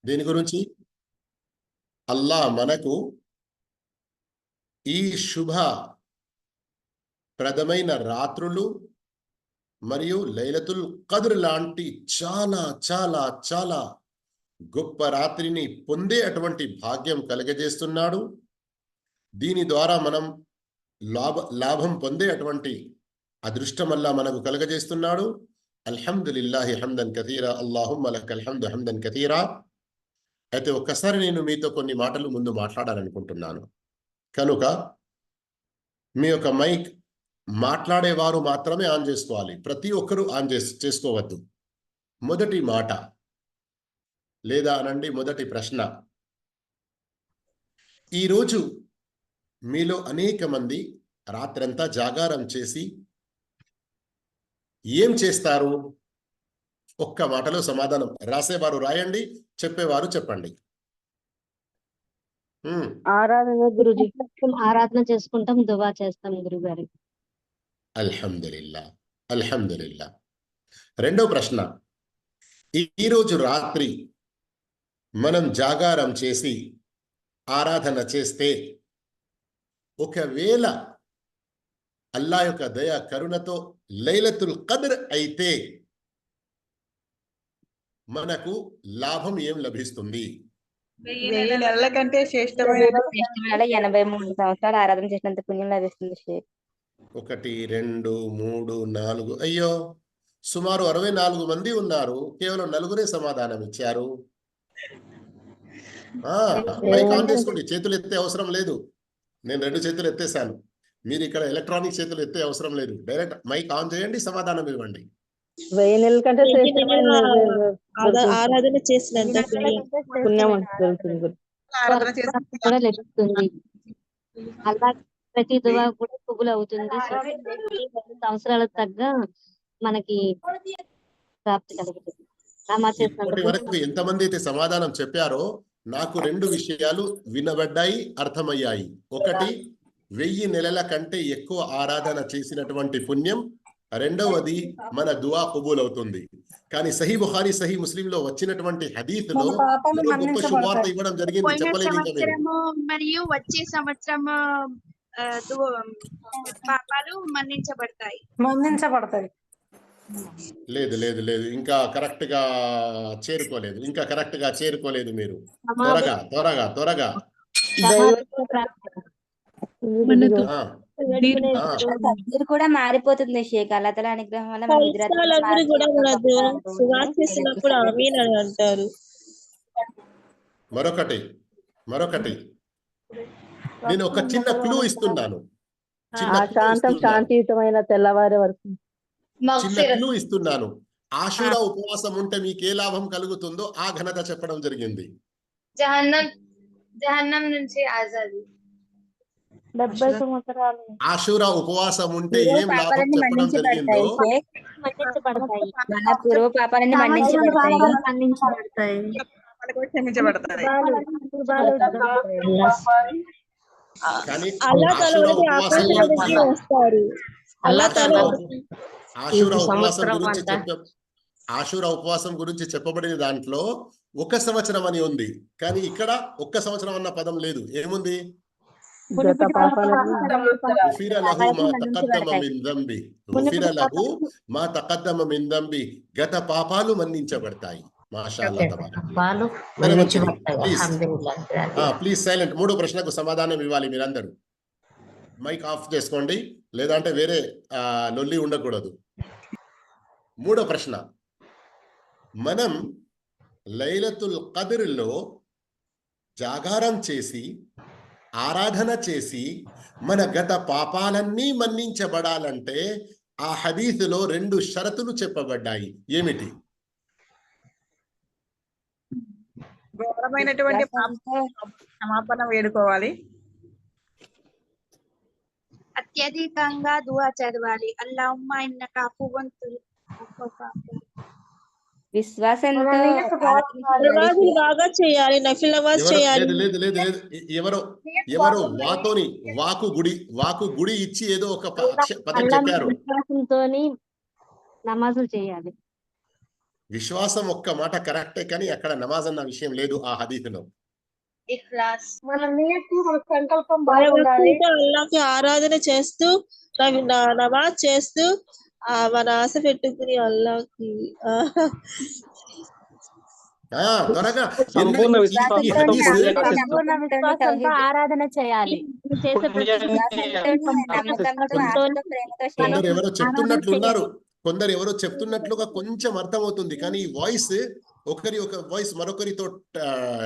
దీని గురించి అల్లా మనకు ఈ శుభ ప్రదమైన రాత్రులు మరియు లైలతుల్ ఖద్ర్ లాంటి చాలా చాలా చాలా గొప్ప రాత్రిని పొందే అటువంటి భాగ్యం కలగజేస్తున్నాడు. దీని ద్వారా మనం లాభం పొందే అటువంటి అదృష్టం అల్లా మనకు కలగజేస్తున్నాడు. అల్హమ్దులిల్లాహి హమ్దన్ కతీరా, అల్లాహుమ్మ లకల్ హమ్దు హమ్దన్ కతీరా. అయితే ఒక్కసారి నేను మీతో కొన్ని మాటలు ముందు మాట్లాడాలనుకుంటున్నాను. కనుక మీ యొక్క మైక్ మాట్లాడేవారు మాత్రమే ఆన్ చేసుకోవాలి, ప్రతి ఒక్కరూ ఆన్ చేసుకోవద్దు. మొదటి మాట లేదా అనండి మొదటి ప్రశ్న, ఈరోజు మీలో అనేక మంది రాత్రంతా జాగారం చేసి ఏం చేస్తారు? ఒక్క మాటలో సమాధానం. రాసేవారు రాయండి, చెప్పేవారు చెప్పండి. ఆరాధన చేసుకుంటాం, దువా చేస్తాం గురుగారు. అల్హమ్దులిల్లా, అల్హమ్దులిల్లా. రెండో ప్రశ్న, ఈరోజు రాత్రి మనం జాగారం చేసి ఆరాధన చేస్తే ఒకవేళ అల్లా యొక్క దయ కరుణతో లైలతుల్ ఖద్ర్ అయితే మనకు లాభం ఏం లభిస్తుంది? 1000 నెలల కంటే శ్రేష్టమైన 83 సంవత్సరాలు ఆరాధన చేసినంత పుణ్యం లభిస్తుంది. 1 2 3 4, అయ్యో సుమారు 64 మంది ఉన్నారు, కేవలం 4 సమాధానం ఇచ్చారు. మైక్ ఆన్ చేసుకోండి, చేతులు ఎత్తే అవసరం లేదు. నేను 2 చేతులు ఎత్తేసాను, మీరు ఇక్కడ ఎలక్ట్రానిక్ చేతులు ఎత్తే అవసరం లేదు. డైరెక్ట్ మైక్ ఆన్ చేయండి, సమాధానం ఇవ్వండి. 1000 నెలల కంటే ఆరాధన చేసినంత పుణ్యం లభిస్తుంది. అలా ప్రతి దువా కూడా పువ్వులు అవుతుంది. సంవత్సరాల తగ్గ మనకి ప్రాప్తి కలుగుతుంది. ఇప్పటి వరకు ఎంతమంది అయితే సమాధానం చెప్పారో నాకు 2 విషయాలు వినబడ్డాయి, అర్థమయ్యాయి. ఒకటి, 1000 నెలల కంటే ఎక్కువ ఆరాధన చేసినటువంటి పుణ్యం. రెండవది, మన దువా కబూల్ అవుతుంది. కానీ సహీ బుఖారీ, సహీ ముస్లింలో వచ్చినటువంటి హదీత్ లో గొప్ప శుభవార్త ఇవ్వడం జరిగింది. చెప్పలేదు మరియు వచ్చే సంవత్సరం పాపాలు మన్నించబడతాయి. లేదు లేదు లేదు, ఇంకా కరెక్ట్ గా చేరుకోలేదు మీరు. త్వరగా త్వరగా త్వరగా. మీరు కూడా మారిపోతుంది షేక్. అల్లా తఆలా అనుగ్రహం వల్ల అంటారు. మరొకటి నేను ఒక చిన్న క్లూ ఇస్తున్నాను. శాంతియుతమైన తెల్లవారే వరకు చిన్న క్లూ ఇస్తున్నాను. ఆషూరా ఉపవాసం ఉంటే మీకు ఏ లాభం కలుగుతుందో ఆ ఘనత చెప్పడం జరిగింది. జహన్నం నుంచి ఆజాది. 70 సంవత్సరాలు ఆషూరా ఉపవాసం ఉంటే ఏం లాభం చెప్పడం జరిగిందో. మన పూర్వ పాపాలన్నీ మన్నించబడతాయి. కానీ ఆషూరా ఉపవాసం గురించి చెప్పబడిన దాంట్లో 1 సంవత్సరం అని ఉంది, కానీ ఇక్కడ 1 సంవత్సరం అన్న పదం లేదు. ఏముంది? గత పాపాలు మన్నించబడతాయి. Please silent. 3వ ప్రశ్నకు సమాధానం ఇవ్వాలి మీరందరూ. మైక్ ఆఫ్ చేసుకోండి, లేదంటే వేరే లొల్లి ఉండకూడదు. 3వ ప్రశ్న, మనం లైలతుల్ ఖద్ర్లో జాగారం చేసి ఆరాధన చేసి మన గత పాపాలన్నీ మన్నించబడాలంటే ఆ హదీసులో 2 షరతులు చెప్పబడ్డాయి. ఏమిటి? ఘోరమైనటువంటి క్షమాపణ వేడుకోవాలి, అత్యధికంగా దువా చదవాలి. అల్లాహుమ్మా ఇన్నక అఫువ్వున్ విశ్వాసంతో బాగా చేయాలి, నఫిల్ నమాజ్ చేయాలి. లేదు, ఎవరో వాకు గుడి ఇచ్చి ఏదో ఒక పదం చెప్పారు. విశ్వాసంతో నమాజులు చేయాలి. విశ్వాసం ఒక్క మాట కరెక్టే, కానీ అక్కడ నమాజ్ అన్న విషయం లేదు ఆ హదీసులో. ఇఖ్లాస్. మన నియత్తు మన సంకల్పం మన బాగుండాలి. భక్తితో అల్లాహ్కి ఆరాధన చేస్తూ నమాజ్ చేస్తూ మన ఆశ పెట్టుకుని అల్లాహ్కి త్వరగా సంపూర్ణ విశ్వాసంతో ఆరాధన చేయాలి. కొందరు ఎవరో చెప్తున్నట్లున్నారు, కొందరు ఎవరో చెప్తున్నట్లుగా కొంచెం అర్థమవుతుంది, కానీ ఈ వాయిస్ ఒకరి ఒక వాయిస్ మరొకరితో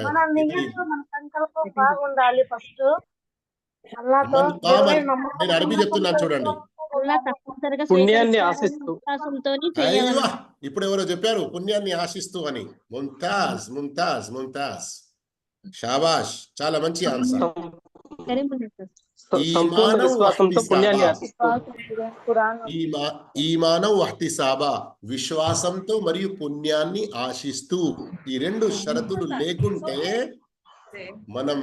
మన నియత్తు మన సంకల్పం బాగుండాలి. ఫస్ట్ అల్లాహ్తో నేను అరబీ చెప్తున్నాను చూడండి. పుణ్యాన్ని ఆశిస్తూ అయ్యా, ఇప్పుడు ఎవరో చెప్పారు పుణ్యాన్ని ఆశిస్తూ అని. ముంతాజ్ ముంతాజ్ ముంతాజ్, షాబాష్, చాలా మంచి ఆన్సర్. సంపూర్ణ విశ్వాసంతో పుణ్యాన్ని ఆశిస్తూ ఈమానం వహ్తిసాబా, విశ్వాసంతో మరియు పుణ్యాన్ని ఆశిస్తూ. ఈ రెండు షరతులు లేకుంటే మనం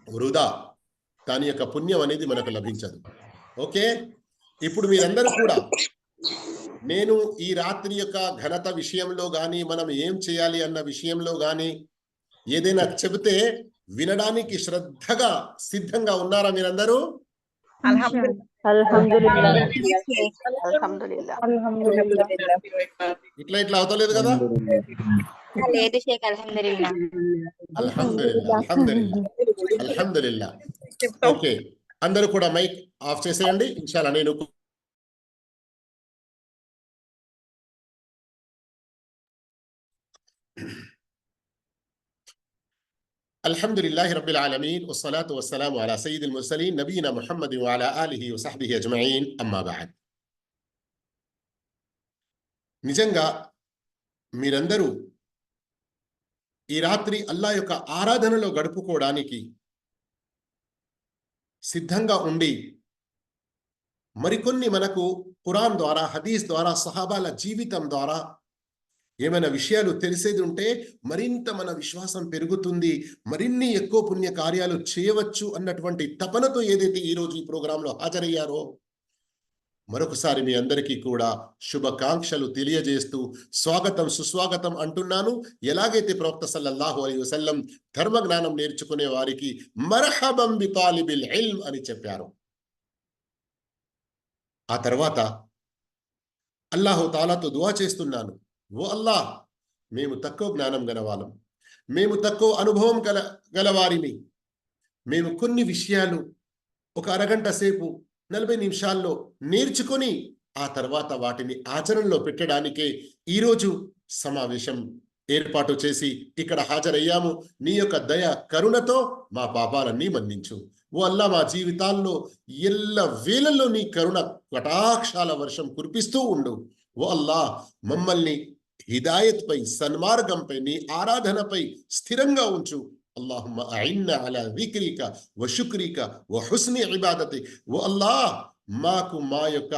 వృధా, దాని యొక్క పుణ్యం అనేది మనకు లభించదు. ఓకే, ఇప్పుడు మీరందరూ కూడా నేను ఈ రాత్రి యొక్క ఘనత విషయంలో గాని, మనం ఏం చేయాలి అన్న విషయంలో గాని ఏదైనా చెబితే వినడానికి శ్రద్ధగా సిద్ధంగా ఉన్నారా మీరందరూ? ఇట్లా అవుతలేదు కదా? లేదు షేక్, అల్హమ్దులిల్లా. అల్హమ్దులిల్లా అల్హమ్దులిల్లా అల్హమ్దులిల్లా. ఓకే, అందరూ కూడా మైక్ ఆఫ్ చేసేయండి ఇన్షాల్లా. నేను అల్హమ్దులిల్లాహి రబ్బిల్ ఆలమీన్ వస్సలాతు వస్సలాము అలా సయ్యిదిల్ ముర్సలీన్ నబీనా ముహమ్మద్ వ అలా ఆలిహి వ సహ్బిహి అజ్మఈన్, అమ్మా బఅద్. నిజంగా మీరందరూ ఈ రాత్రి అల్లాహ్ యొక్క ఆరాధనలో గడుపుకోవడానికి సిద్ధంగా ఉండి మరికొన్ని మనకు ఖురాన్ ద్వారా, హదీస్ ద్వారా, సహాబాల జీవితం ద్వారా ఏమైనా విషయాలు తెలిసేది ఉంటే మరింత మన విశ్వాసం పెరుగుతుంది, మరిన్ని ఎక్కువ పుణ్య కార్యాలు చేయవచ్చు అన్నటువంటి తపనతో ఏదైతే ఈరోజు ఈ ప్రోగ్రాంలో హాజరయ్యారో మరొకసారి మీ అందరికీ కూడా శుభాకాంక్షలు తెలియజేస్తూ స్వాగతం సుస్వాగతం అంటున్నాను. ఎలాగైతే ప్రవక్త సల్లల్లాహు అలైహి వసల్లం ధర్మ జ్ఞానం నేర్చుకునే వారికి మర్హబం బి తాలిబిల్ ఇల్మ్ అని చెప్పారు. ఆ తర్వాత అల్లాహు తాలాతో దుఆ చేస్తున్నాను, ఓ అల్లాహ్, మేము తక్కువ జ్ఞానం గలవాళ్ళం, మేము తక్కువ అనుభవం గలవారిని, మేము కొన్ని విషయాలు ఒక అరగంట సేపు 40 నిమిషాల్లో నేర్చుకొని ఆ తర్వాత వాటిని ఆచరణలో పెట్టడానికే ఈరోజు సమావేశం ఏర్పాటు చేసి ఇక్కడ హాజరయ్యాము. నీ యొక్క దయ కరుణతో మా పాపాలన్నీ మన్నించు. ఓ అల్లా, మా జీవితాల్లో ఎల్ల వేళల్లో నీ కరుణ కటాక్షాల వర్షం కురిపిస్తూ ఉండు. ఓ అల్లా, మమ్మల్ని హిదాయత్ పై, సన్మార్గంపై, నీ ఆరాధనపై స్థిరంగా ఉంచు. అల్లాహుమ్మ అఇన్నా అలా జిక్రిక వ శుక్రిక వ హుస్ని ఇబాదతి. ఓ అల్లాహ్, మాకు మా యొక్క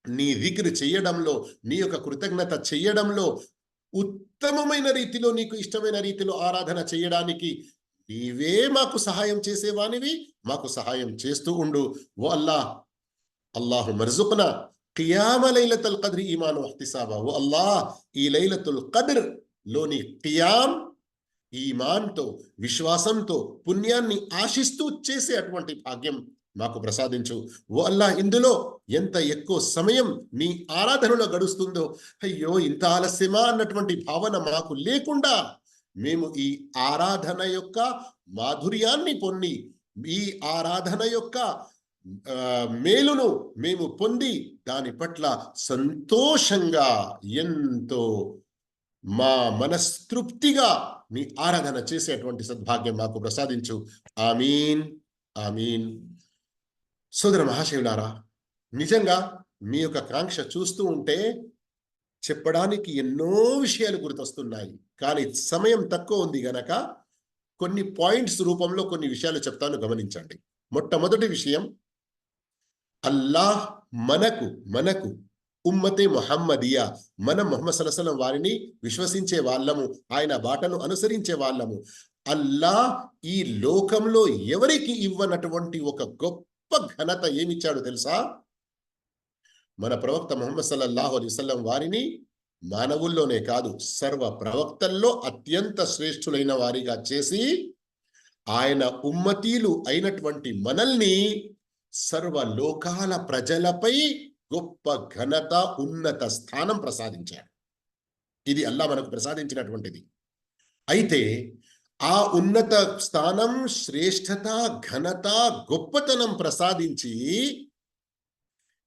నీ జిక్ర్ చేయడంలో, నీ యొక్క కృతజ్ఞత చేయడంలో, ఉత్తమమైన రీతిలో, నీకు ఇష్టమైన రీతిలో ఆరాధన చేయడానికి నీవే మాకు సహాయం చేసేవానివి, మాకు సహాయం చేస్తూ ఉండు. ఓ అల్లాహ్, అల్లాహు మర్జుక్నా ఖియామ లైలతుల్ ఖద్ర్ ఈమాన్ వహ్తిసాబా. ఓ అల్లాహ్, ఈ లైలతుల్ ఖద్ర్ లోని ఖియామ్ ఈమాన్తో, విశ్వాసంతో, పుణ్యాన్ని ఆశిస్తూ చేసే అటువంటి భాగ్యం మాకు ప్రసాదించు. ఓ అల్లాహ్, ఇందులో ఎంత ఎక్కువ సమయం నీ ఆరాధనలో గడుస్తుందో, అయ్యో ఇంత ఆలస్యమా అన్నటువంటి భావన మాకు లేకుండా మేము ఈ ఆరాధన యొక్క మాధుర్యాన్ని పొంది, ఈ ఆరాధన యొక్క మేలును మేము పొంది దాని పట్ల సంతోషంగా, ఎంతో మా మనస్తృప్తిగా నీ ఆరాధన చేసేటువంటి సద్భాగ్యం మాకు ప్రసాదించు. ఆమీన్ ఆమీన్. సోదర మహాశివులారా, నిజంగా మీ యొక్క కాంక్ష చూస్తూ ఉంటే చెప్పడానికి ఎన్నో విషయాలు గుర్తొస్తున్నాయి, కానీ సమయం తక్కువ ఉంది గనక కొన్ని పాయింట్స్ రూపంలో కొన్ని విషయాలు చెప్తాను, గమనించండి. మొట్టమొదటి విషయం, అల్లాహ్ మనకు ఉమ్మతే ముహమ్మదియా, మనం ముహమ్మద్ సల్లల్లాహు అలైహి వసల్లం వారిని విశ్వసించే వాళ్ళము, ఆయన బాటను అనుసరించే వాళ్ళము. అల్లాహ్ ఈ లోకంలో ఎవరికి ఇవ్వనటువంటి ఒక గొప్ప ఘనత ఏమిచ్చాడు తెలుసా? మన ప్రవక్త ముహమ్మద్ సల్లల్లాహు అలైహి వసల్లం వారిని మానవుల్లోనే కాదు సర్వ ప్రవక్తల్లో అత్యంత శ్రేష్ఠులైన వారిగా చేసి ఆయన ఉమ్మతీలు అయినటువంటి మనల్ని సర్వ లోకాల ప్రజలపై గొప్ప ఘనత ఉన్నత స్థానం ప్రసాదించాడు. ఇది అల్లా మనకు ప్రసాదించినటువంటిది. అయితే ఆ ఉన్నత స్థానం, శ్రేష్ఠత, ఘనత, గొప్పతనం ప్రసాదించి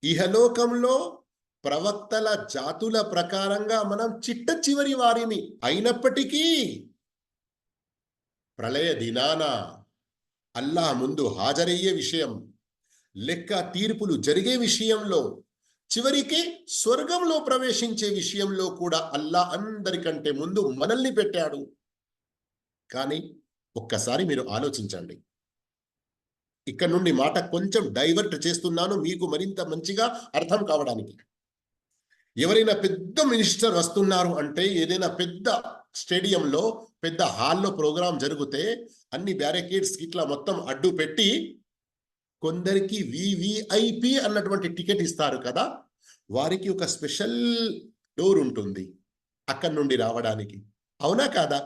ఇహలోకంలో ప్రవక్తల జాతుల ప్రకారంగా మనం చిట్ట చివరి వారిని అయినప్పటికీ ప్రళయ దినాన అల్లాహ్ ముందు హాజరయ్యే విషయం, లెక్క తీర్పులు జరిగే విషయంలో, చివరికి స్వర్గంలో ప్రవేశించే విషయంలో కూడా అల్లాహ్ అందరికంటే ముందు మనల్ని పెట్టాడు. కానీ ఒక్కసారి మీరు ఆలోచించండి. ఇక్కడ నుండి మాట కొంచెం డైవర్ట్ చేస్తున్నాను మీకు మరింత మంచిగా అర్థం కావడానికి. ఎవరైనా పెద్ద మినిస్టర్ వస్తున్నారు అంటే ఏదైనా పెద్ద స్టేడియంలో పెద్ద హాల్లో ప్రోగ్రాం జరిగితే అన్ని బ్యారికేడ్స్ ఇట్లా మొత్తం అడ్డు పెట్టి కొందరికి వివిఐపి అన్నటువంటి టికెట్ ఇస్తారు కదా, వారికి ఒక స్పెషల్ డోర్ ఉంటుంది అక్కడి నుండి రావడానికి. అవునా కాదా?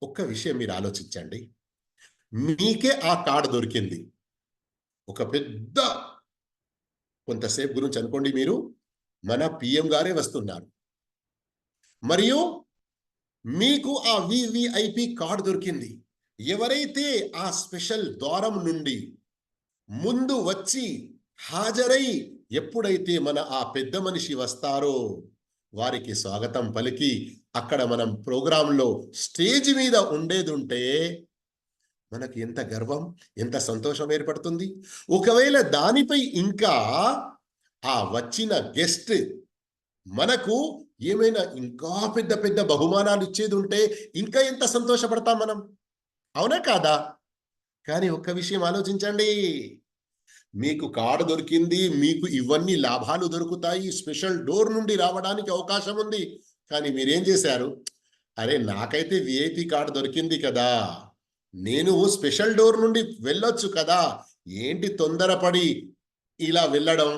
ఒక్క విషయం మీరు ఆలోచించండి. మీకే ఆ కార్డు దొరికింది. ఒక పెద్ద కొంతసేపు గురించి అనుకోండి, మీరు మన పిఎం గారే వస్తున్నారు మరియు మీకు ఆ వివిఐపి కార్డు దొరికింది. ఎవరైతే ఆ స్పెషల్ ద్వారం నుండి ముందు వచ్చి హాజరై ఎప్పుడైతే మన ఆ పెద్ద మనిషి వస్తారో వారికి స్వాగతం పలికి అక్కడ మనం ప్రోగ్రాంలో స్టేజ్ మీద ఉండేదుంటే మనకి ఎంత గర్వం, ఎంత సంతోషం ఏర్పడుతుంది. ఒకవేళ దానిపై ఇంకా ఆ వచ్చిన గెస్ట్ మనకు ఏమైనా ఇంకా పెద్ద పెద్ద బహుమానాలు ఇచ్చేది ఉంటే ఇంకా ఎంత సంతోషపడతాం మనం. అవునా కాదా? కానీ ఒక్క విషయం ఆలోచించండి. మీకు కార్డు దొరికింది, మీకు ఇవన్నీ లాభాలు దొరుకుతాయి, స్పెషల్ డోర్ నుండి రావడానికి అవకాశం ఉంది. కానీ మీరేం చేశారు? అరే నాకైతే విఐపి కార్డు దొరికింది కదా, నేను స్పెషల్ డోర్ నుండి వెళ్ళొచ్చు కదా, ఏంటి తొందరపడి ఇలా వెళ్ళడం?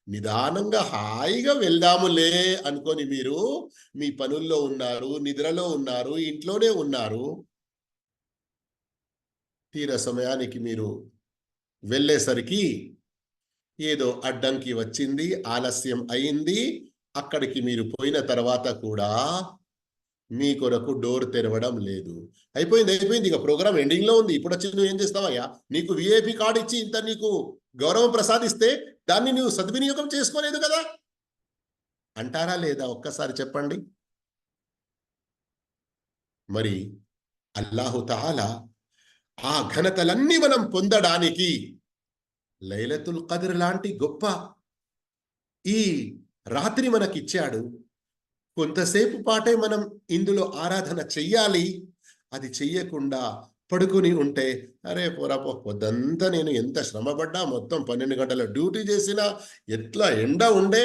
నిదానంగా హాయిగా వెళ్దాములే అనుకొని మీరు మీ పనుల్లో ఉన్నారు, నిద్రలో ఉన్నారు, ఇంట్లోనే ఉన్నారు. తీర సమయానికి మీరు వెళ్ళేసరికి ఏదో అడ్డంకి వచ్చింది, ఆలస్యం అయింది. అక్కడికి మీరు పోయిన తర్వాత కూడా మీ కొరకు డోర్ తెరవడం లేదు. అయిపోయింది, ఇక ప్రోగ్రామ్ ఎండింగ్ లో ఉంది. ఇప్పుడు వచ్చి నువ్వు ఏం చేస్తావయ్యా? నీకు విఐపి కార్డు ఇచ్చి ఇంత నీకు గౌరవం ప్రసాదిస్తే దాన్ని నువ్వు సద్వినియోగం చేసుకోలేదు కదా అంటారా లేదా? ఒక్కసారి చెప్పండి. మరి అల్లాహు తఆలా ఆ ఘనతలన్నీ మనం పొందడానికి లైలతుల్ ఖద్ర్ లాంటి గొప్ప ఈ రాత్రి మనకిచ్చాడు. కొంతసేపు పాటే మనం ఇందులో ఆరాధన చెయ్యాలి. అది చెయ్యకుండా పడుకుని ఉంటే అరే పోరాపో పొద్దంతా నేను ఎంత శ్రమపడ్డా, మొత్తం 12 గంటల డ్యూటీ చేసినా, ఎట్లా ఎండ ఉండే,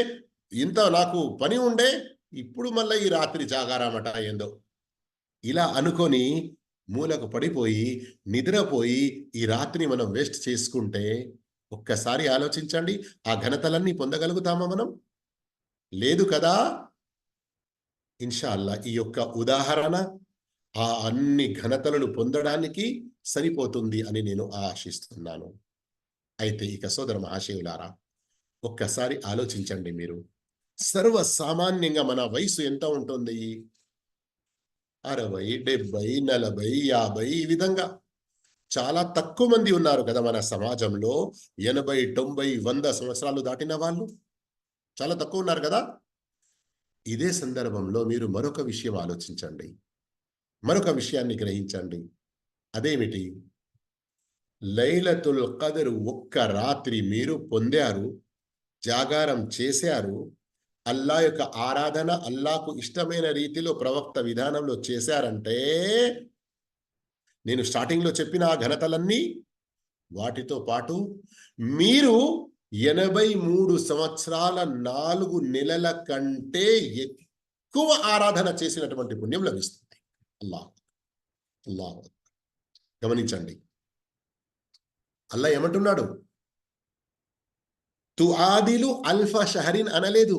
ఇంత నాకు పని ఉండే, ఇప్పుడు మళ్ళీ ఈ రాత్రి జాగారామట ఏందో ఇలా అనుకొని మూలకు పడిపోయి నిద్రపోయి ఈ రాత్రి మనం వేస్ట్ చేసుకుంటే ఒక్కసారి ఆలోచించండి, ఆ ఘనతలన్నీ పొందగలుగుతామా మనం? లేదు కదా. ఇన్షాల్లా ఈ యొక్క ఉదాహరణ ఆ అన్ని ఘనతలను పొందడానికి సరిపోతుంది అని నేను ఆశిస్తున్నాను. అయితే ఇక సోదర మహాశయులారా, ఒక్కసారి ఆలోచించండి. మీరు సర్వసామాన్యంగా మన వయసు ఎంత ఉంటుంది? 60, 70, 40, 50 ఈ విధంగా చాలా తక్కువ మంది ఉన్నారు కదా మన సమాజంలో. 80, 90, 100 సంవత్సరాలు దాటిన వాళ్ళు చాలా తక్కువ ఉన్నారు కదా. ఇదే సందర్భంలో మీరు మరొక విషయం ఆలోచించండి, మరొక విషయాన్ని గ్రహించండి. అదేమిటి? లైలతుల్ ఖద్ర్ ఒక్క రాత్రి మీరు పొందారు, జాగారం చేశారు, అల్లా యొక్క ఆరాధన అల్లాకు ఇష్టమైన రీతిలో ప్రవక్త విధానంలో చేశారంటే నేను స్టార్టింగ్లో చెప్పిన ఆ ఘనతలన్నీ వాటితో పాటు మీరు 83 సంవత్సరాల 4 నెలల కంటే ఎక్కువ ఆరాధన చేసినటువంటి పుణ్యం లభిస్తుంది. అల్లాహ్ గమనించండి. అల్లా ఏమంటున్నాడు? తుఆదిలు అల్ఫ షహరిన్ అనలేదు.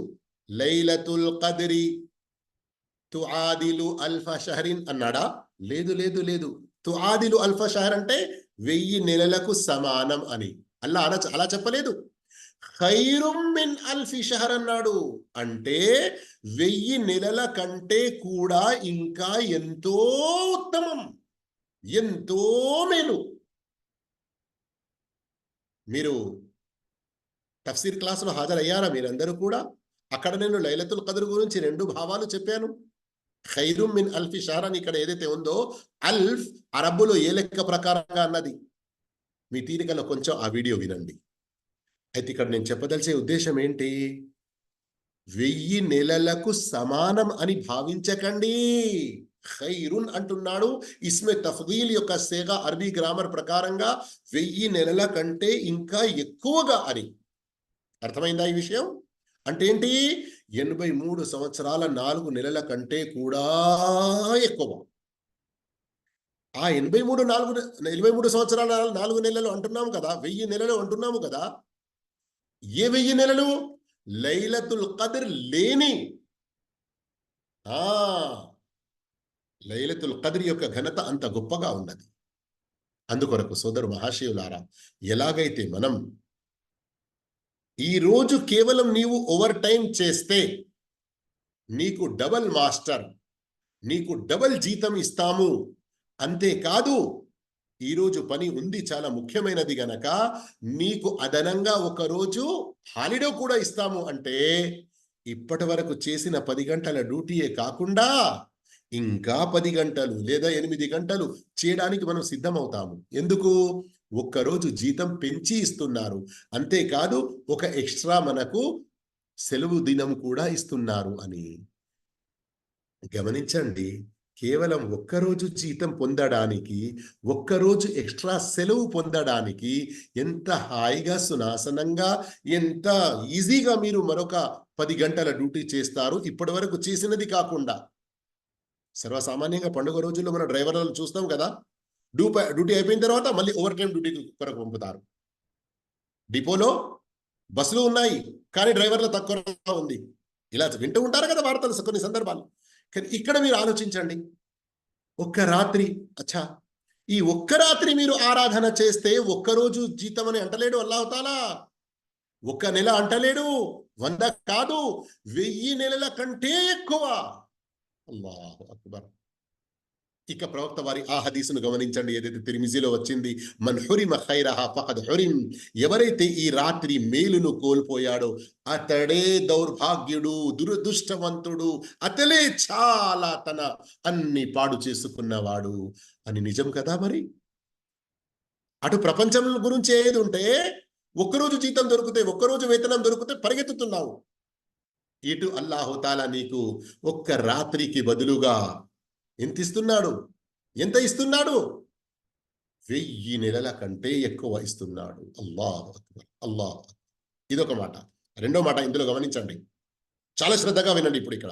లైలతుల్ ఖద్రి తుఆదిలు అల్ఫ షహరిన్ అన్నాడా? లేదు లేదు లేదు. తుఆదిలు అల్ఫ షహర్ అంటే 1000 నెలలకు సమానం అని అల్లా అలా చెప్పలేదు. ఖైరుం మిన్ అల్ఫి షహర్ అన్నాడు. అంటే 1000 నెలల కంటే కూడా ఇంకా ఎంతో ఉత్తమం, ఎంతో మేలు. మీరు తఫ్సీర్ క్లాసులో హాజరయ్యారా మీరందరూ కూడా? అక్కడ నేను లైలతుల్ ఖద్ర్ గురించి 2 భావాలు చెప్పాను. ఖైరుం మిన్ అల్ఫి షహర్ అని ఇక్కడ ఏదైతే ఉందో, అల్ఫ్ అరబ్బులో ఏ లెక్క ప్రకారంగా అన్నది మీ తీరికలో కొంచెం ఆ వీడియో వినండి. అయితే ఇక్కడ నేను చెప్పదలిచే ఉద్దేశం ఏంటి? 1000 నెలలకు సమానం అని భావించకండి. ఖైరున్ అంటున్నాడు. ఇస్మే తఫ్దీల్ యొక్క సేగా అరబీ గ్రామర్ ప్రకారంగా 1000 నెలల కంటే ఇంకా ఎక్కువగా అని. అర్థమైందా ఈ విషయం? అంటే ఏంటి? 83 సంవత్సరాల 4 నెలల కంటే కూడా ఎక్కువ. ఆ 83 సంవత్సరాల 4 నెలలు అంటున్నాము కదా, 1000 నెలలు అంటున్నాము కదా. ఏ 1000 నెలలు? లైలతుల్ ఖద్ర్ లేని లైలతుల్ ఖద్ర్ యొక్క ఘనత అంత గొప్పగా ఉన్నది. అందుకొరకు సోదరు మహాశయులారా, ఎలాగైతే మనం ఈ రోజు కేవలం నీవు ఓవర్ టైం చేస్తే నీకు డబల్ మాస్టర్, నీకు డబల్ జీతం ఇస్తాము, అంతేకాదు ఈరోజు పని ఉంది చాలా ముఖ్యమైనది గనక నీకు అదనంగా ఒక రోజు హాలిడే కూడా ఇస్తాము అంటే, ఇప్పటి వరకు చేసిన 10 గంటల డ్యూటీయే కాకుండా ఇంకా 10 గంటలు లేదా 8 గంటలు చేయడానికి మనం సిద్ధమవుతాము. ఎందుకు? ఒక్కరోజు జీతం పెంచి ఇస్తున్నారు. అంతేకాదు ఒక ఎక్స్ట్రా మనకు సెలవు దినం కూడా ఇస్తున్నారు అని. గమనించండి, కేవలం ఒక్కరోజు జీతం పొందడానికి, ఒక్కరోజు ఎక్స్ట్రా సెలవు పొందడానికి ఎంత హాయిగా, సునాసనంగా, ఎంత ఈజీగా మీరు మరొక 10 గంటల డ్యూటీ చేస్తారు ఇప్పటి వరకు చేసినది కాకుండా. సర్వసామాన్యంగా పండుగ రోజుల్లో మన డ్రైవర్లను చూస్తాం కదా, డ్యూటీ అయిపోయిన తర్వాత మళ్ళీ ఓవర్ టైం డ్యూటీ కొరకు పంపుతారు. డిపోలో బస్సులు ఉన్నాయి కానీ డ్రైవర్ల తక్కువ ఉంది. ఇలా వింటూ ఉంటారు కదా వార్తలు కొన్ని సందర్భాలు. కానీ ఇక్కడ మీరు ఆలోచించండి, ఒక్క రాత్రి, ఈ ఒక్క రాత్రి మీరు ఆరాధన చేస్తే ఒక్కరోజు జీతం అని అంటలేడు అల్లాహ్ తాలా, ఒక్క నెల అంటలేడు, 100 కాదు, 1000 నెలల కంటే ఎక్కువ. అల్లాహు అక్బర్. ఇక ప్రవక్త వారి ఆ హదీసును గమనించండి, ఏదైతే తిర్మిజీలో వచ్చింది, మన్ హురిమ ఖైరహా ఫఖద్ హురిం. ఎవరైతే ఈ రాత్రి మేలును కోల్పోయాడో అతడే దౌర్భాగ్యుడు, దురదృష్టవంతుడు, అతలే చాలా తన అన్ని పాడు చేసుకున్నవాడు అని. నిజం కదా మరి? అటు ప్రపంచం గురించి ఏది ఉంటే ఒక్కరోజు జీతం దొరికితే, ఒక్కరోజు వేతనం దొరికితే పరిగెత్తుతున్నావు. ఇటు అల్లాహు తాలా నీకు ఒక్క రాత్రికి బదులుగా ఎంత ఇస్తున్నాడు? ఎంత ఇస్తున్నాడు? 1000 నెలల కంటే ఎక్కువ ఇస్తున్నాడు. అల్లాహు అక్బర్, అల్లాహు అక్బర్. ఇదొక మాట. రెండో మాట ఇందులో గమనించండి, చాలా శ్రద్ధగా వినండి. ఇప్పుడు ఇక్కడ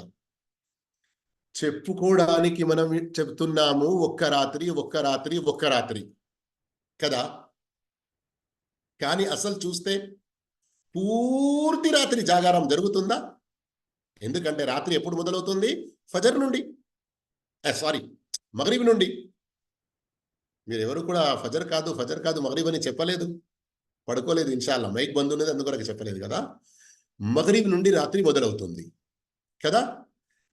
చెప్పుకోవడానికి మనం చెప్తున్నాము ఒక్క రాత్రి, ఒక్క రాత్రి, ఒక్క రాత్రి కదా. కానీ అసలు చూస్తే పూర్తి రాత్రి జాగారం జరుగుతుందా? ఎందుకంటే రాత్రి ఎప్పుడు మొదలవుతుంది? ఫజర్ నుండి, మగరిబ్ నుండి. మీరెవరు కూడా ఫజర్ కాదు మగరిబ్ అని చెప్పలేదు, పడుకోలేదు. ఇన్షాల్లా మైక్ బంద్ ఉన్నది, అందుకొరకు చెప్పలేదు కదా. మగరిబ్ నుండి రాత్రి మొదలవుతుంది కదా.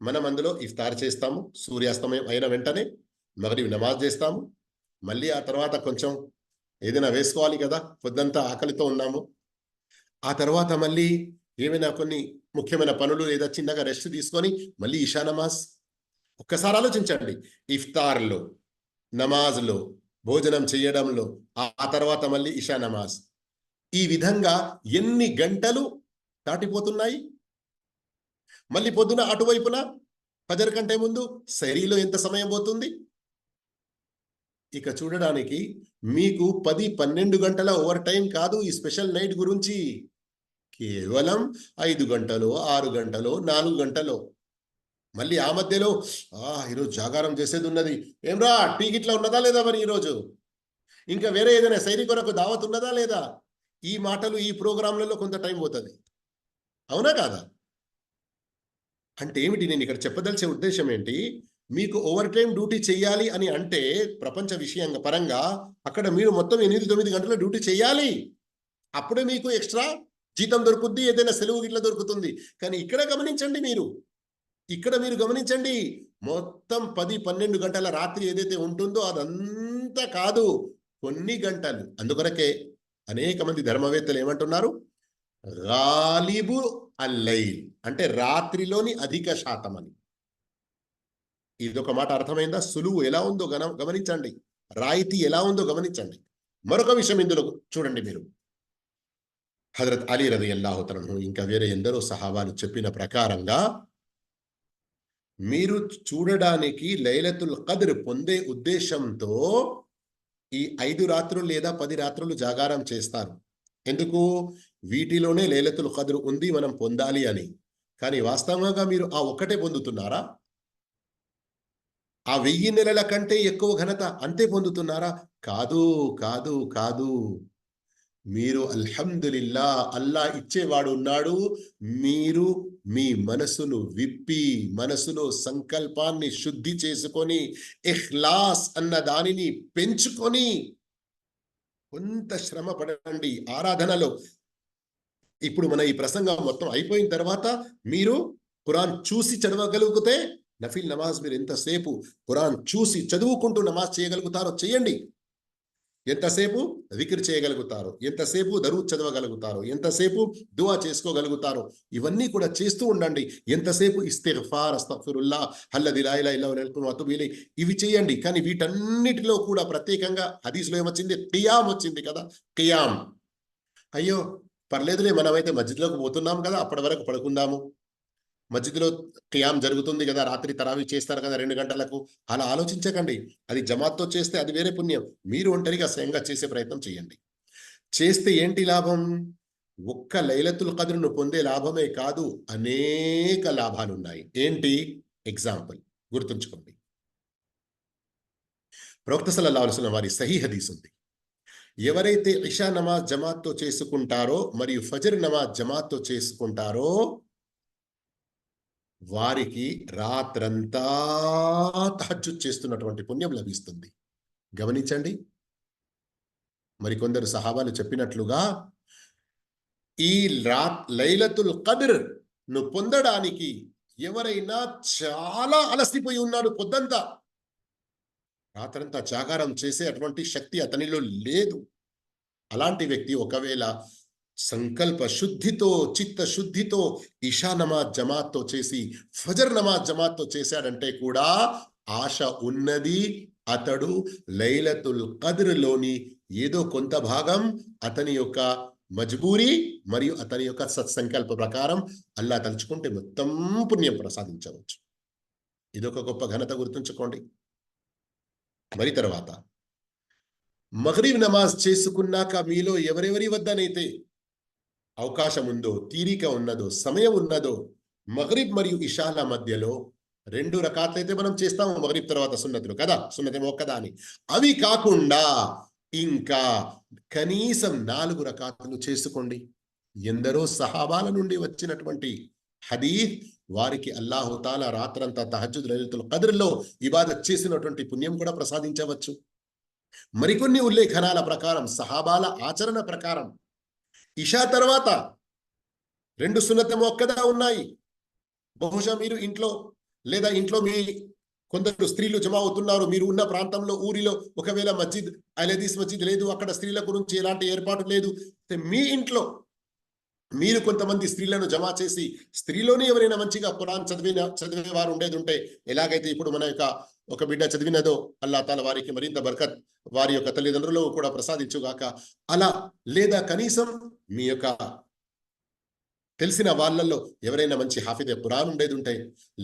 మనం అందులో ఇఫ్తార్ చేస్తాము, సూర్యాస్తమయం అయిన వెంటనే మగరిబ్ నమాజ్ చేస్తాము. మళ్ళీ ఆ తర్వాత కొంచెం ఏదైనా వేసుకోవాలి కదా, పొద్దంతా ఆకలితో ఉన్నాము. ఆ తర్వాత మళ్ళీ ఏమైనా కొన్ని ముఖ్యమైన పనులు లేదా చిన్నగా రెస్ట్ తీసుకొని మళ్ళీ ఇషా నమాజ్. ఒక్కసారి ఆలోచించండి, ఇఫ్తార్లో, నమాజ్లో, భోజనం చేయడంలో, ఆ తర్వాత మళ్ళీ ఇషా నమాజ్. ఈ విధంగా ఎన్ని గంటలు దాటిపోతున్నాయి. మళ్ళీ పొద్దున అటువైపున ఫజర్ కంటే ముందు సైరీలో ఎంత సమయం పోతుంది. ఇక చూడడానికి మీకు 10-12 గంటల ఓవర్ టైం కాదు ఈ స్పెషల్ నైట్ గురించి, కేవలం 5 గంటలు, 6 గంటలు, 4 గంటలు. మళ్ళీ ఆ మధ్యలో ఈరోజు జాగారం చేసేది ఉన్నది, ఏమ్రా టీ గిట్లా ఉన్నదా లేదా మరి ఈరోజు, ఇంకా వేరే ఏదైనా సైరీ కొరకు దావత్ ఉన్నదా లేదా, ఈ మాటలు ఈ ప్రోగ్రాంలలో కొంత టైం పోతుంది. అవునా కాదా? అంటే ఏమిటి, నేను ఇక్కడ చెప్పదలిచే ఉద్దేశం ఏంటి, మీకు ఓవర్ టైం డ్యూటీ చేయాలి అని అంటే ప్రపంచ విషయంగా పరంగా అక్కడ మీరు మొత్తం 8-9 గంటల డ్యూటీ చేయాలి. అప్పుడే మీకు ఎక్స్ట్రా జీతం దొరుకుద్ది, ఏదైనా సెలవు గిట్ల దొరుకుతుంది. కానీ ఇక్కడ గమనించండి, మీరు గమనించండి, మొత్తం 10-12 గంటల రాత్రి ఏదైతే ఉంటుందో అదంతా కాదు, కొన్ని గంటలు. అందుకొరకే అనేక మంది ధర్మవేత్తలు ఏమంటున్నారు, గాలిబు అల్లైల్ అంటే రాత్రిలోని అధిక శాతం అని. ఇదొక మాట అర్థమైందా? సులువు ఎలా ఉందో గమనించండి, రాయితీ ఎలా ఉందో గమనించండి. మరొక విషయం ఇందులో చూడండి మీరు, హజరత్ అలీ రలియల్లాహు తఆలా అన్హు ఇంకా వేరే ఎందరో సహాబాలు చెప్పిన ప్రకారంగా మీరు చూడడానికి లైలతుల్ ఖద్ర్ పొందే ఉద్దేశంతో ఈ 5 రాత్రులు లేదా 10 రాత్రులు జాగారం చేస్తారు. ఎందుకు? వీటిలోనే లైలతుల్ ఖద్ర్ ఉంది, మనం పొందాలి అని. కానీ వాస్తవంగా మీరు ఆ ఒక్కటే పొందుతున్నారా? ఆ 1000 నెలల కంటే ఎక్కువ ఘనత అంతే పొందుతున్నారా? కాదు కాదు కాదు. మీరు అల్హమ్దులిల్లా, అల్లా ఇచ్చేవాడు ఉన్నాడు. మీరు మీ మనసును విప్పి, మనసులో సంకల్పాన్ని శుద్ధి చేసుకొని, ఇఖ్లాస్ అన్న దానిని పెంచుకొని కొంత శ్రమ పడండి ఆరాధనలో. ఇప్పుడు మన ఈ ప్రసంగం మొత్తం అయిపోయిన తర్వాత మీరు ఖురాన్ చూసి చదవగలిగితే, నఫిల్ నమాజ్ మీరు ఎంతసేపు ఖురాన్ చూసి చదువుకుంటూ నమాజ్ చేయగలుగుతారో చేయండి. ఎంతసేపు జిక్ర్ చేయగలుగుతారు, ఎంతసేపు దరూద్ చదవగలుగుతారు, ఎంతసేపు దువా చేసుకోగలుగుతారు, ఇవన్నీ కూడా చేస్తూ ఉండండి. ఎంతసేపు ఇస్తిగ్ఫార్, అస్తగ్ఫిరుల్లాహ్, అల్లదీ లా ఇలాహా ఇల్లా హువల్ వతుబు ఇలైహి, ఇవి చేయండి. కానీ వీటన్నిటిలో కూడా ప్రత్యేకంగా హదీస్లో ఏమొచ్చింది? ఖియామ్ వచ్చింది కదా, ఖియామ్. అయ్యో పర్లేదులే, మనమైతే మస్జిద్లోకి పోతున్నాం కదా, అప్పటి వరకు పడుకుందాము, మస్జిద్లో ఖియామ్ జరుగుతుంది కదా, రాత్రి తరావీ చేస్తారు కదా 2 గంటలకు, అలా ఆలోచించకండి. అది జమాత్తో చేస్తే అది వేరే పుణ్యం. మీరు ఒంటరిగా స్వయంగా చేసే ప్రయత్నం చేయండి. చేస్తే ఏంటి లాభం? ఒక్క లైలతుల్ ఖద్ర్ను పొందే లాభమే కాదు, అనేక లాభాలు ఉన్నాయి. ఏంటి? ఎగ్జాంపుల్ గుర్తుంచుకోండి. ప్రవక్త సల్లల్లాహు అలైహి వసల్లం వారి సహీ హదీస్ ఉంది. ఎవరైతే ఇషా నమాజ్ జమాత్తో చేసుకుంటారో మరియు ఫజర్ నమాజ్ జమాత్తో చేసుకుంటారో వారికి రాత్రంతా తహజ్జుద్ చేస్తున్నటువంటి పుణ్యం లభిస్తుంది. గమనించండి. మరికొందరు సహాబాలు చెప్పినట్లుగా ఈ లైలతుల్ ఖద్ర్ ను పొందడానికి ఎవరైనా చాలా అలసిపోయి ఉన్నాడు, పొద్దంతా రాత్రంతా జాగారం చేసే అటువంటి శక్తి అతనిలో లేదు, అలాంటి వ్యక్తి ఒకవేళ సంకల్ప శుద్ధితో, చిత్త శుద్ధితో ఇషా నమాజ్ జమాత్తో చేసి ఫజర్ నమాజ్ జమాత్తో చేశాడంటే కూడా ఆశ ఉన్నది, అతడు లైలతుల్ ఖద్ర్లోని ఏదో కొంత భాగం అతని యొక్క మజ్బూరి మరియు అతని యొక్క సత్సంకల్ప ప్రకారం అల్లా తలుచుకుంటే మొత్తం పుణ్యం ప్రసాదించవచ్చు. ఇదొక గొప్ప ఘనత, గుర్తుంచుకోండి. మరి తర్వాత మగ్రిబ్ నమాజ్ చేసుకున్నాక మీలో ఎవరెవరి వద్దనైతే అవకాశం ఉందో, తీరిక ఉన్నదో, సమయం ఉన్నదో, మగ్రిబ్ మరియు ఇషాల మధ్యలో 2 రకాతులైతే మనం చేస్తాము మగ్రిబ్ తర్వాత సున్నతులు కదా, సున్నతేమో ఒక్కదా అని, అవి కాకుండా ఇంకా కనీసం 4 రకాతులు చేసుకోండి. ఎందరో సహాబాల నుండి వచ్చినటువంటి హదీస్, వారికి అల్లాహు తాలా రాత్రంతా తహజ్జుద్ లైలతుల్ ఖద్ర్లో ఇబాదత్ చేసినటువంటి పుణ్యం కూడా ప్రసాదించవచ్చు. మరికొన్ని ఉల్లేఖనాల ప్రకారం, సహాబాల ఆచరణ ప్రకారం ఇషా తర్వాత 2 సున్నతేమో ఒక్కదా ఉన్నాయి. బహుశా మీరు ఇంట్లో లేదా ఇంట్లో మీ కొందరు స్త్రీలు జమ అవుతున్నారు, మీరు ఉన్న ప్రాంతంలో ఊరిలో ఒకవేళ మస్జిద్ అల్-హదీస్ మస్జిద్ లేదు, అక్కడ స్త్రీల గురించి ఎలాంటి ఏర్పాటు లేదు, మీ ఇంట్లో మీరు కొంతమంది స్త్రీలను జమ చేసి, స్త్రీలోనే ఎవరైనా మంచిగా ఖురాన్ చదివే వారు ఉండేది ఉంటే, ఎలాగైతే ఇప్పుడు మన యొక్క ఒక బిడ్డ చదివినదో అల్లాహ్ తాలా వారికి మరింత బర్కత్ వారి యొక్క తల్లిదండ్రులు కూడా ప్రసాదించుగాక. అలా లేదా కనీసం మీ యొక్క తెలిసిన వాళ్ళల్లో ఎవరైనా మంచి హాఫిజ్ ఖురాన్ ఉండేది ఉంటే,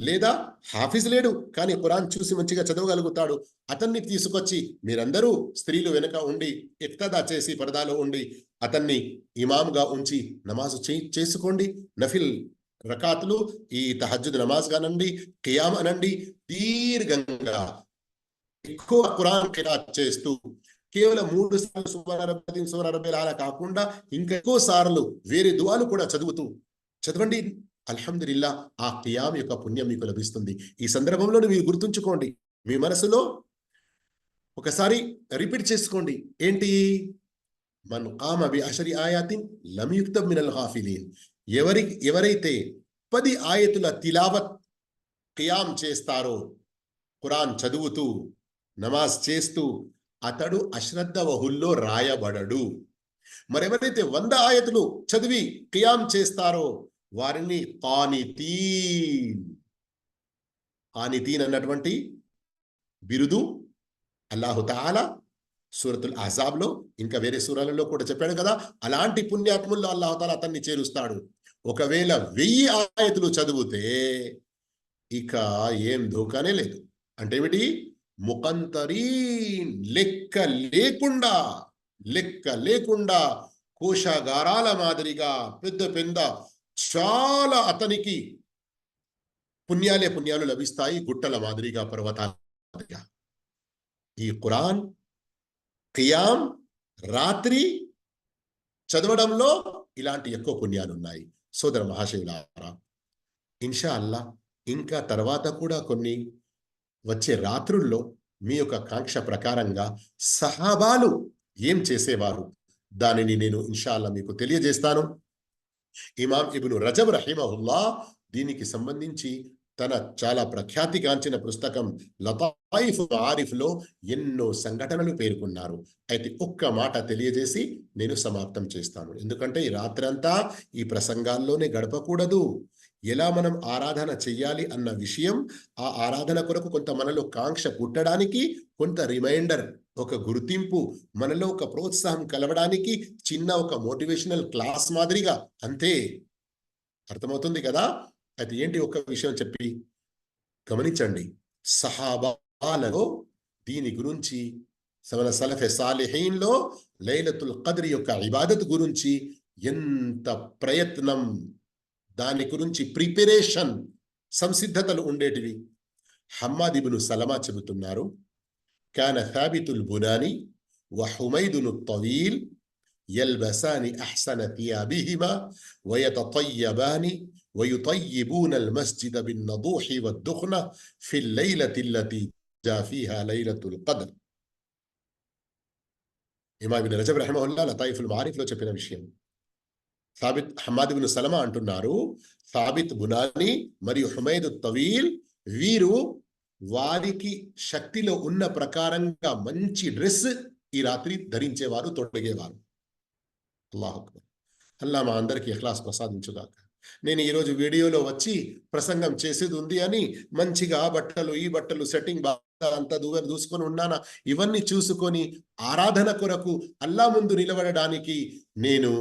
లేదా హాఫిజ్ లేడు కానీ ఖురాన్ చూసి మంచిగా చదవగలుగుతాడు, అతన్ని తీసుకొచ్చి మీరందరూ స్త్రీలు వెనుక ఉండి ఇక్తదా చేసి పరదాలో ఉండి అతన్ని ఇమామ్గా ఉంచి నమాజు చేసుకోండి. నఫిల్ రకాతులు, ఈ తహజ్జుద్ నమాజ్ కానండి, ఖియామ్ అనండి, దీర్ఘంగా ఎక్కువ ఖురాన్ ఖిరాత్ చేస్తూ కేవలం 3 సార్లు సుబ్హానరబ్బిల్ 340 అలా కాకుండా ఇంకా ఎక్కువ సార్లు వేరే దుఆలు కూడా చదవండి. అల్హమ్దులిల్లా ఆ ఖియాం యొక్క పుణ్యం మీకు లభిస్తుంది. ఈ సందర్భంలో మీరు గుర్తుంచుకోండి, మీ మనసులో ఒకసారి రిపీట్ చేసుకోండి. ఏంటి? మన్ ఖామ బి అషరి ఆయాతిన్ లం యుక్తబ్ మినల్ గాఫిలీన్. ఎవరైతే 10 ఆయతుల తిలావత్ ఖియాం చేస్తారో, ఖురాన్ చదువుతూ నమాజ్ చేస్తూ, అతడు అశ్రద్ధ వహుల్లో రాయబడడు. మరెవరైతే 100 ఆయతులు చదివి ఖియాం చేస్తారో వారిని ఖానితీన్ అన్నటువంటి బిరుదు అల్లాహు తఆలా సూరతుల్ అహ్జాబ్లో ఇంకా వేరే సూరాలలో కూడా చెప్పాడు కదా, అలాంటి పుణ్యాత్ముల్లో అల్లాహు తఆలా అతన్ని చేరుస్తాడు. ఒకవేళ 1000 ఆయతులు చదివితే ఇక ఏం ధోకానే లేదు. అంటే ఏమిటి? ముకంతరీన్, లెక్క లేకుండా కోశాగారాల మాదిరిగా పెద్ద చాలా అతనికి పుణ్యాలు లభిస్తాయి, గుట్టల మాదిరిగా, పర్వతాల మాదిరిగా. ఈ ఖురాన్ ఖియాం రాత్రి చదవడంలో ఇలాంటి ఎక్కువ పుణ్యాలు ఉన్నాయి. సోదర మహాశివులారా, ఇన్షా అల్లా ఇంకా తర్వాత కూడా కొన్ని వచ్చే రాత్రుల్లో మీ యొక్క కాంక్ష ప్రకారంగా సహాబాలు ఏం చేసేవారు దానిని నేను ఇన్షా అల్లా మీకు తెలియజేస్తాను. ఇమాం ఇబ్ను రజబ్ రహిమహుల్లా దీనికి సంబంధించి తన చాలా ప్రఖ్యాతిగాంచిన పుస్తకం లతాయిఫ్ ఆరిఫ్లో ఎన్నో సంఘటనలు పేర్కొన్నారు. అయితే ఒక్క మాట తెలియజేసి నేను సమాప్తం చేస్తాను. ఎందుకంటే ఈ రాత్రంతా ఈ ప్రసంగాల్లోనే గడపకూడదు. ఎలా మనం ఆరాధన చెయ్యాలి అన్న విషయం, ఆ ఆరాధన కొరకు కొంత మనలో కాంక్ష పుట్టడానికి, కొంత రిమైండర్, ఒక గుర్తింపు, మనలో ఒక ప్రోత్సాహం కలవడానికి చిన్న ఒక మోటివేషనల్ క్లాస్ మాదిరిగా, అంతే. అర్థమవుతుంది కదా? అయితే ఏంటి ఒక్క విషయం చెప్పి గమనించండి. సహాబాలలో దీని గురించి, మన సలఫె సాలిహీన్లో లైలతుల్ ఖద్ర్ యొక్క ఇబాదత్ గురించి ఎంత ప్రయత్నం, దాని గురించి ప్రిపరేషన్, సంసిద్ధతలు ఉండేటివి. హమ్మాద్ ఇబ్ను సలమా చెబుతున్నారు, కాన థాబితుల్ బునాని వ హుమైదును తవీల్ యల్బసాని అహ్సన థియాబిహిమా వయతతయ్యబాని ويطيبون المسجد بالنضوح والدخنة في الليلة التي جاء فيها ليلة القدر. ఇమాం ఇబ్ను రజబ్ రహిమహుల్లా లతాయిఫుల్ మారిఫ్లో చెప్పిన విషయం. హమ్మాద్ ఇబ్ను సలమా అంటున్నారు, థాబిత్ బునాని మరియు హుమైద్ తవీల్ వీరు వారికి శక్తిలో ఉన్న ప్రకారంగా మంచి డ్రెస్ ఈ రాత్రి ధరించేవారు, తొడిగేవారు. అల్లాహు అక్బర్. అల్లా మా అందరికీ ఇఖ్లాస్ ప్రసాదించుగాక. నేను ఈరోజు వీడియోలో వచ్చి ప్రసంగం చేసేది ఉంది అని మంచిగా ఈ బట్టలు సెట్టింగ్ బాగా అంతా దూసుకొని ఉన్నానా, ఇవన్నీ చూసుకొని ఆరాధన కొరకు అల్లా ముందు నిలబడడానికి నేను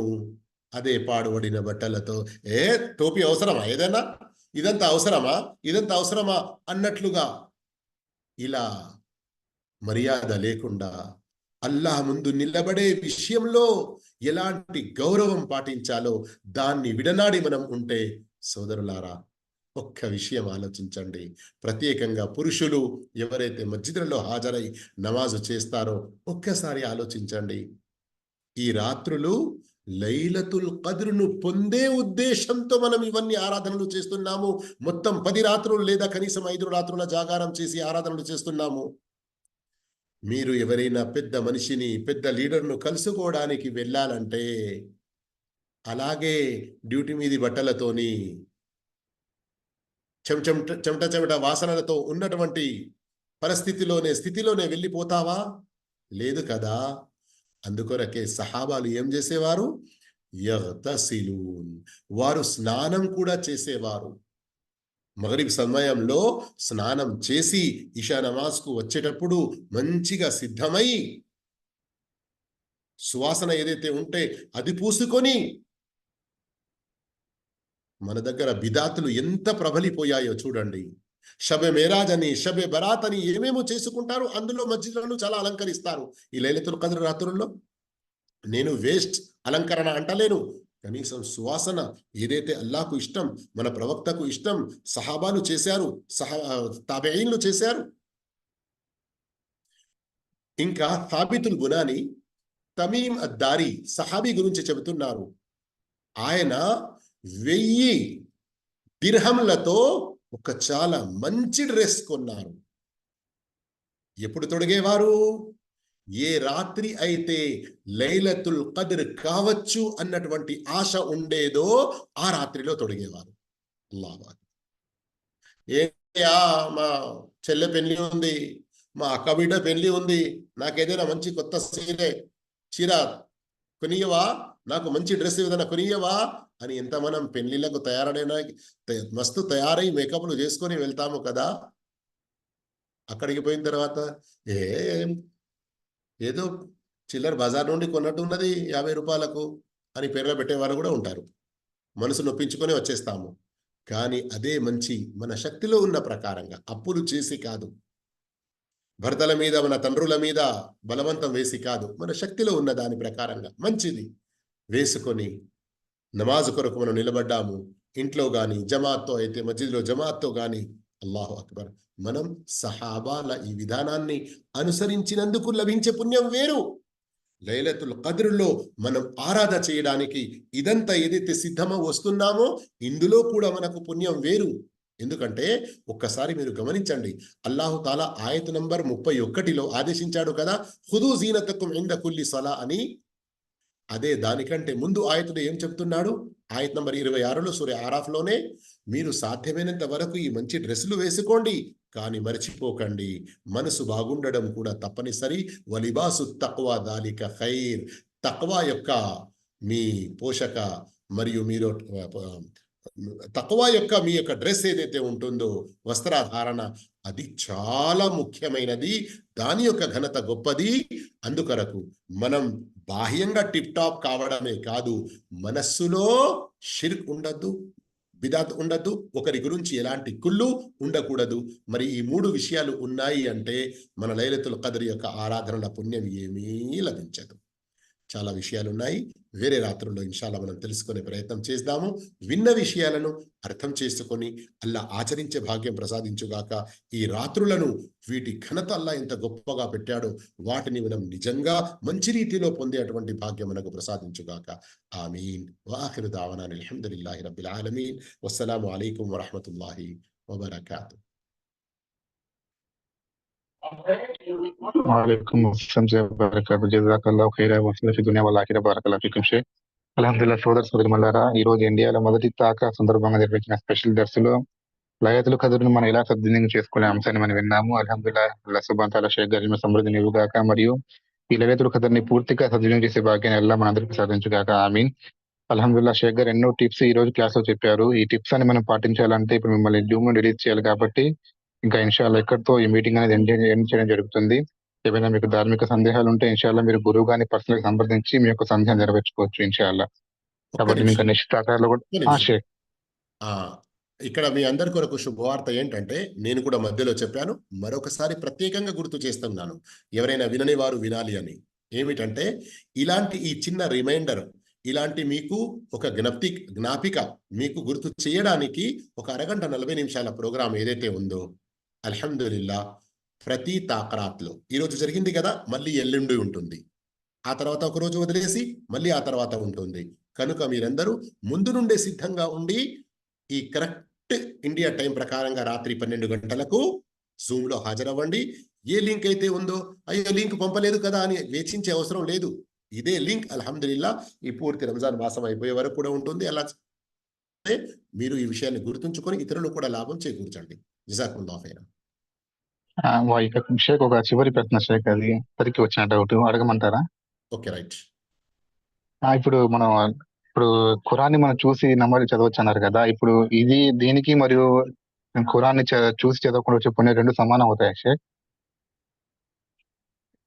అదే పాడుబడిన బట్టలతో, టోపీ అవసరమా, ఏదైనా ఇదంతా అవసరమా అన్నట్లుగా ఇలా మర్యాద లేకుండా అల్లాహ్ ముందు నిలబడే విషయంలో ఎలాంటి గౌరవం పాటించాలో దాన్ని విడనాడి మనం ఉంటే, సోదరులారా ఒక్క విషయం ఆలోచించండి. ప్రత్యేకంగా పురుషులు ఎవరైతే మస్జిద్లలో హాజరై నమాజు చేస్తారో ఒక్కసారి ఆలోచించండి. ఈ రాత్రులు లైలతుల్ ఖద్రును పొందే ఉద్దేశంతో మనం ఇవన్నీ ఆరాధనలు చేస్తున్నాము. మొత్తం 10 రాత్రులు లేదా కనీసం 5 రాత్రుల జాగారం చేసి ఆరాధనలు చేస్తున్నాము. మీరు ఎవరైనా పెద్ద మనిషిని, పెద్ద లీడర్ను కలుసుకోవడానికి వెళ్ళాలంటే అలాగే డ్యూటీ మీది బట్టలతోని చెమట వాసనలతో ఉన్నటువంటి స్థితిలోనే వెళ్ళిపోతావా? లేదు కదా. అందుకొరకే సహాబాలు ఏం చేసేవారు? యగ్తసిలూన్, వారు స్నానం కూడా చేసేవారు. మగరిబ్ సమయంలో స్నానం చేసి ఇషా నమాజ్కు వచ్చేటప్పుడు మంచిగా సిద్ధమై సువాసన ఏదైతే ఉంటే అది పూసుకొని, మన దగ్గర బిదాతులు ఎంత ప్రబలిపోయాయో చూడండి. షబె మేరాజ్ అని, షబె బరాత్ అని ఏమేమో చేసుకుంటారు. అందులో మస్జిద్లను చాలా అలంకరిస్తారు. ఈ లైలతుల్ ఖద్ర్ రాత్రుల్లో నేను వేస్ట్ అలంకరణ అంటలేను, కనీసం సువాసన ఏదైతే అల్లాహకు ఇష్టం, మన ప్రవక్తకు ఇష్టం, సహాబాలు చేశారు, తాబెఈన్లు చేశారు. ఇంకా థాబితుల్ బునాని తమీమ్ అద్దారి సహాబీ గురించి చెబుతున్నారు. ఆయన 1000 దిర్హంలతో ఒక చాలా మంచి డ్రెస్ కొన్నారు. ఎప్పుడు తొడిగేవారు? ఏ రాత్రి అయితే లైలతుల్ ఖద్ర్ కావచ్చు అన్నటువంటి ఆశ ఉండేదో ఆ రాత్రిలో తొడిగేవారు. అల్లాహు అక్బర్. మా చెల్లె పెళ్లి ఉంది, మా అక్క బిడ్డ పెళ్లి ఉంది, నాకేదైనా మంచి కొత్త చీర కొనియవా, నాకు మంచి డ్రెస్ ఏదైనా కొనియవా అని ఎంత మనం పెళ్లిళ్లకు తయారడైనా మస్తు తయారై మేకప్లు చేసుకొని వెళ్తాము కదా. అక్కడికి పోయిన తర్వాత ఏదో చిల్లర బజార్ నుండి కొన్నట్టు ఉన్నది 50 రూపాయలకు అని పేర్లు పెట్టేవారు కూడా ఉంటారు. మనసు నొప్పించుకొని వచ్చేస్తాము. కానీ అదే మంచి మన శక్తిలో ఉన్న ప్రకారంగా, అప్పులు చేసి కాదు, భర్తల మీద మన తండ్రుల మీద బలవంతం వేసి కాదు, మన శక్తిలో ఉన్న దాని ప్రకారంగా మంచిది వేసుకొని నమాజు కొరకు మనం నిలబడ్డాము. ఇంట్లో కానీ జమాత్తో అయితే మస్జిద్లో జమాత్తో కానీ, అల్లాహు అక్బర్, మనం సహాబాల ఈ విధానాన్ని అనుసరించినందుకు లభించే పుణ్యం వేరు. లైలతుల్ ఖద్రులో మనం ఆరాధన చేయడానికి ఇదంతా ఏదైతే సిద్ధమో వస్తున్నామో ఇందులో కూడా మనకు పుణ్యం వేరు. ఎందుకంటే ఒక్కసారి మీరు గమనించండి, అల్లాహు తాలా ఆయత్ నంబర్ 31లో ఆదేశించాడు కదా, ఖుదూ జీనతకుం ఇంద కుల్లి సలా అని. అదే దానికంటే ముందు ఆయతుడు ఏం చెప్తున్నాడు? ఆయత్ నంబర్ 26లో సూరా ఆరాఫ్లోనే, మీరు సాధ్యమైనంత వరకు ఈ మంచి డ్రెస్సులు వేసుకోండి, కానీ మర్చిపోకండి మనసు బాగుండడం కూడా తప్పనిసరి. వలిబాసు తక్వా దాలిక ఖైర్. తక్వా యొక్క మీ పోషక మరియు మీరు తక్వా యొక్క మీ యొక్క డ్రెస్ ఏదైతే ఉంటుందో, వస్త్రధారణ, అది చాలా ముఖ్యమైనది. దాని యొక్క ఘనత గొప్పది. అందుకొరకు మనం బాహ్యంగా టిప్ టాప్ కావడమే కాదు, మనస్సులో షిర్క్ ఉండద్దు, బిదాత్ ఉండద్దు, ఒకరి గురించి ఎలాంటి కుళ్ళు ఉండకూడదు. మరి ఈ 3 విషయాలు ఉన్నాయి అంటే మన లైలతుల్ ఖద్ర్ యొక్క ఆరాధనల పుణ్యం ఏమీ లభించదు. చాలా విషయాలు ఉన్నాయి. వేరే రాత్రుల్లో ఇన్షాల్లా మనం తెలుసుకునే ప్రయత్నం చేద్దాము. విన్న విషయాలను అర్థం చేసుకొని అల్లా ఆచరించే భాగ్యం ప్రసాదించుగాక. ఈ రాత్రులను, వీటి ఘనత అల్లా ఎంత గొప్పగా పెట్టాడో వాటిని మనం నిజంగా మంచి రీతిలో పొందేటువంటి భాగ్యం మనకు ప్రసాదించుగాక. ఆమీన్. వాఖిరు దావనా అల్హమ్దులిల్లాహి రబ్బిల్ ఆలమీన్. వస్సలాము అలైకుం వరహ్మతుల్లాహి వబరకాతుహు. वालेकुम अस्सलाम वबरकातुहू. జజాకల్లాహు ఖైరా వసల ఫి దునియా వల్ ఆఖిరా బారకల్లాహు ఫీకుం షేఖ్. అల్హమ్దులిల్లాహ్. సోదరులారా, ఈ రోజు ఇండియాలో మొదటి తాకా సందర్భంగా నిర్వహించిన స్పెషల్ దర్సులో లైలతుల్ ఖద్ర్ను మనం ఎలా సద్వినియోగం చేసుకునే అంశాన్ని మనం విన్నాము. అల్హమ్దులిల్లాహ్. అల్లాహ్ సుబ్హానహు వ తఆలా షేఖ్ గారి సమృద్ధిని ఇవ్వుగాక, మరియు ఈ లైలతుల్ ఖద్ర్ని పూర్తిగా సద్వినియోగం చేసే భాగ్యాన్ని అల్లాహ్ మనందరికీ సాధించుగాక. ఆమీన్. అల్హమ్దులిల్లాహ్. షేఖ్ గారు ఎన్నో టిప్స్ ఈ రోజు క్లాస్ లో చెప్పారు. ఈ టిప్స్ అని మనం పాటించాలంటే ఇప్పుడు మిమ్మల్ని జూమ్ రిలీజ్ చేయాలి కాబట్టి ఇంకా ఇన్షాల్లా ఇక్కడితో ఈ మీటింగ్ అనేది ఎండ్ చేయడం జరుగుతుంది. ఏమైనా మీకు ధార్మిక సందేహాలు ఉంటే ఇన్షాల్లా మీరు గురువు గారిని పర్సనల్ గా సంప్రదించి మీ యొక్క సందేహం నెరవేర్చుకోవచ్చు ఇన్షాల్లా. కాబట్టి ఇంకా నెక్స్ట్ తాకాలో కూడా షేక్ ఇక్కడ మీ అందరి కొరకు శుభవార్త ఏంటంటే, నేను కూడా మధ్యలో చెప్పాను, మరొకసారి ప్రత్యేకంగా గుర్తు చేస్తున్నాను, ఎవరైనా వినని వారు వినాలి అని. ఏమిటంటే, ఇలాంటి ఈ చిన్న రిమైండర్, ఇలాంటి మీకు ఒక జ్ఞాపిక మీకు గుర్తు చేయడానికి ఒక అరగంట 40 నిమిషాల ప్రోగ్రాం ఏదైతే ఉందో, అల్హమ్దులిల్లా ప్రతి తాకరాత్లో ఈరోజు జరిగింది కదా, మళ్ళీ ఎల్లుండి ఉంటుంది, ఆ తర్వాత ఒక రోజు వదిలేసి మళ్ళీ ఆ తర్వాత ఉంటుంది. కనుక మీరందరూ ముందు నుండే సిద్ధంగా ఉండి ఈ కరెక్ట్ ఇండియా టైం ప్రకారంగా రాత్రి 12 గంటలకు జూమ్లో హాజరవ్వండి. ఏ లింక్ అయితే ఉందో, అయ్యో లింక్ పంపలేదు కదా అని వేచించే అవసరం లేదు. ఇదే లింక్ అల్హమ్దులిల్లా ఈ పూర్తి రంజాన్ మాసం అయిపోయే వరకు కూడా ఉంటుంది. అలా మీరు ఈ విషయాన్ని గుర్తుంచుకొని ఇతరులు కూడా లాభం చేకూర్చండి. జజాకుముల్లాహు ఖైరన్. షేక్ ఒక చివరి ప్రశ్న షేక్, అది ఇప్పటికి వచ్చిన డౌట్ అడగమంటారా? Okay, right. ఇప్పుడు ఖురాన్ని మనం చూసి నమ్మని చదవచ్చు అన్నారు కదా, ఇప్పుడు ఇది దీనికి మరియు ఖురాన్ని చూసి చదవకుండా వచ్చే పుణ్యం 2 సమానం అవుతాయి షేక్?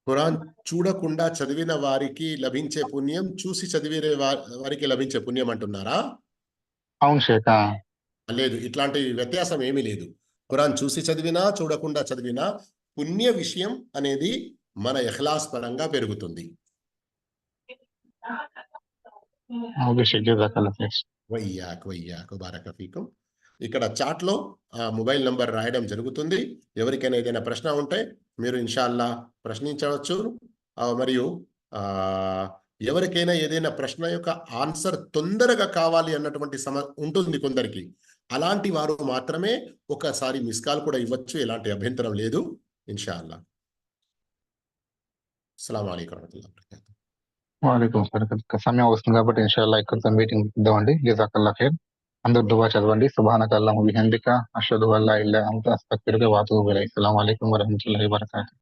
ఖురాన్ చూడకుండా చదివిన వారికి లభించే పుణ్యం, చూసి చదివే వారికి లభించే పుణ్యం అంటున్నారా? అవును షేక్. లేదు, ఇట్లాంటి వ్యత్యాసం ఏమీ లేదు. ఖురాన్ చూసి చదివినా చూడకుండా చదివినా పుణ్య విషయం అనేది మన ఇఖ్లాస్ పరంగా పెరుగుతుంది. బారక ఫీకుం. ఇక్కడ చాట్లో మొబైల్ నంబర్ రాయడం జరుగుతుంది. ఎవరికైనా ఏదైనా ప్రశ్న ఉంటే మీరు ఇన్షాల్లా ప్రశ్నించవచ్చు. మరియు ఎవరికైనా ఏదైనా ప్రశ్న యొక్క ఆన్సర్ తొందరగా కావాలి అన్నటువంటి ఉంటుంది కొందరికి, అలాంటి వారు మాత్రమే ఒకసారి మిస్ కాల్ కూడా ఇవ్వచ్చు, ఎలాంటి అభ్యంతరం లేదు ఇన్షాల్లా. అస్సలాము అలైకుం వరహ్మతుల్లాహి వబరకాతుహు. వాలేకుం సలాం. సమయం వస్తుంది కాబట్టి ఇన్షాల్లా ఇక్కడ మీటింగ్ ఇద్దామండి. జజాకల్లా ఖైర్. అందరూ దువా చదవండి. సుబ్హానక అల్లాహుమ్మ బిహమ్దిక అష్హదు అల్లా ఇల్లా అంత అస్తగ్ఫిరుక వ అతూబు ఇలైక్. అస్సలాము అలైకుం వరహ్మతుల్లాహి వబరకాతుహు.